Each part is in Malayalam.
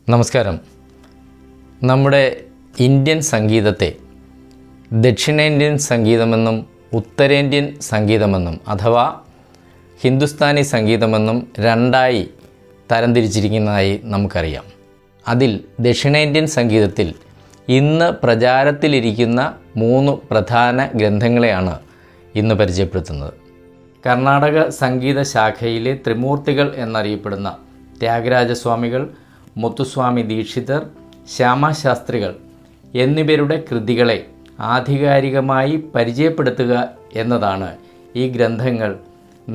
നമസ്കാരം. നമ്മുടെ ഇന്ത്യൻ സംഗീതത്തെ ദക്ഷിണേന്ത്യൻ സംഗീതമെന്നും ഉത്തരേന്ത്യൻ സംഗീതമെന്നും അഥവാ ഹിന്ദുസ്ഥാനി സംഗീതമെന്നും രണ്ടായി തരംതിരിച്ചിരിക്കുന്നതായി നമുക്കറിയാം. അതിൽ ദക്ഷിണേന്ത്യൻ സംഗീതത്തിൽ ഇന്ന് പ്രചാരത്തിലിരിക്കുന്ന 3 പ്രധാന ഗ്രന്ഥങ്ങളെയാണ് ഇന്ന് പരിചയപ്പെടുത്തുന്നത്. കർണാടക സംഗീത ശാഖയിലെ ത്രിമൂർത്തികൾ എന്നറിയപ്പെടുന്ന ത്യാഗരാജസ്വാമികൾ, മുത്തുസ്വാമി ദീക്ഷിതർ, ശ്യാമശാസ്ത്രികൾ എന്നിവരുടെ കൃതികളെ ആധികാരികമായി പരിചയപ്പെടുത്തുക എന്നതാണ് ഈ ഗ്രന്ഥങ്ങൾ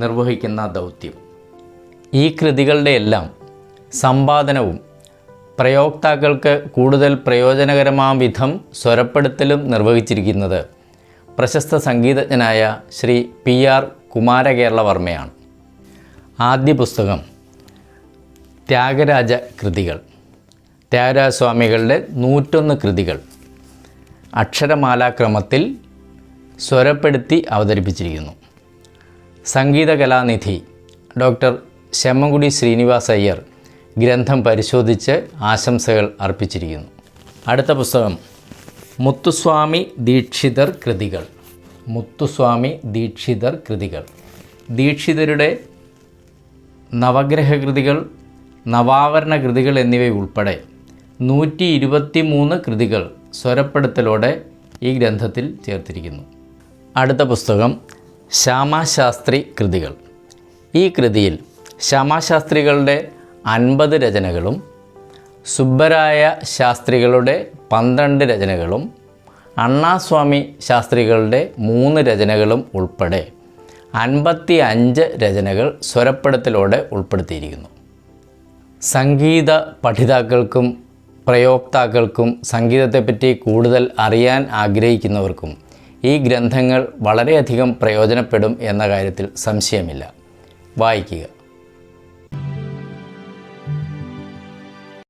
നിർവഹിക്കുന്ന ദൗത്യം. ഈ കൃതികളുടെ എല്ലാം സമ്പാദനവും പ്രയോക്താക്കൾക്ക് കൂടുതൽ പ്രയോജനകരമാം വിധം സ്വരപ്പെടുത്തലും നിർവഹിച്ചിരിക്കുന്നത് പ്രശസ്ത സംഗീതജ്ഞനായ ശ്രീ PR കുമാരകേരളവർമ്മയാണ്. ആദ്യ പുസ്തകം ത്യാഗരാജ കൃതികൾ. ത്യാഗരാജസ്വാമികളുടെ 101 കൃതികൾ അക്ഷരമാലാക്രമത്തിൽ സ്വരപ്പെടുത്തി അവതരിപ്പിച്ചിരിക്കുന്നു. സംഗീതകലാനിധി ഡോക്ടർ ശമ്മൻകുടി ശ്രീനിവാസ് അയ്യർ ഗ്രന്ഥം പരിശോധിച്ച് ആശംസകൾ അർപ്പിച്ചിരിക്കുന്നു. അടുത്ത പുസ്തകം മുത്തുസ്വാമി ദീക്ഷിതർ കൃതികൾ. മുത്തുസ്വാമി ദീക്ഷിതർ കൃതികൾ. ദീക്ഷിതരുടെ നവഗ്രഹ കൃതികൾ, നവാവരണ കൃതികൾ എന്നിവയുൾപ്പെടെ 123 കൃതികൾ സ്വരപ്പെടുത്തലോടെ ഈ ഗ്രന്ഥത്തിൽ ചേർത്തിരിക്കുന്നു. അടുത്ത പുസ്തകം ശ്യാമശാസ്ത്രി കൃതികൾ. ഈ കൃതിയിൽ ശ്യാമശാസ്ത്രികളുടെ 50 രചനകളും സുബ്ബരായ ശാസ്ത്രികളുടെ 12 രചനകളും അണ്ണാസ്വാമി ശാസ്ത്രികളുടെ 3 രചനകളും ഉൾപ്പെടെ 55 രചനകൾ സ്വരപ്പെടുത്തലോടെ ഉൾപ്പെടുത്തിയിരിക്കുന്നു. സംഗീത പഠിതാക്കൾക്കും പ്രയോക്താക്കൾക്കും സംഗീതത്തെപ്പറ്റി കൂടുതൽ അറിയാൻ ആഗ്രഹിക്കുന്നവർക്കും ഈ ഗ്രന്ഥങ്ങൾ വളരെയധികം പ്രയോജനപ്പെടും എന്ന കാര്യത്തിൽ സംശയമില്ല. വായിക്കുക.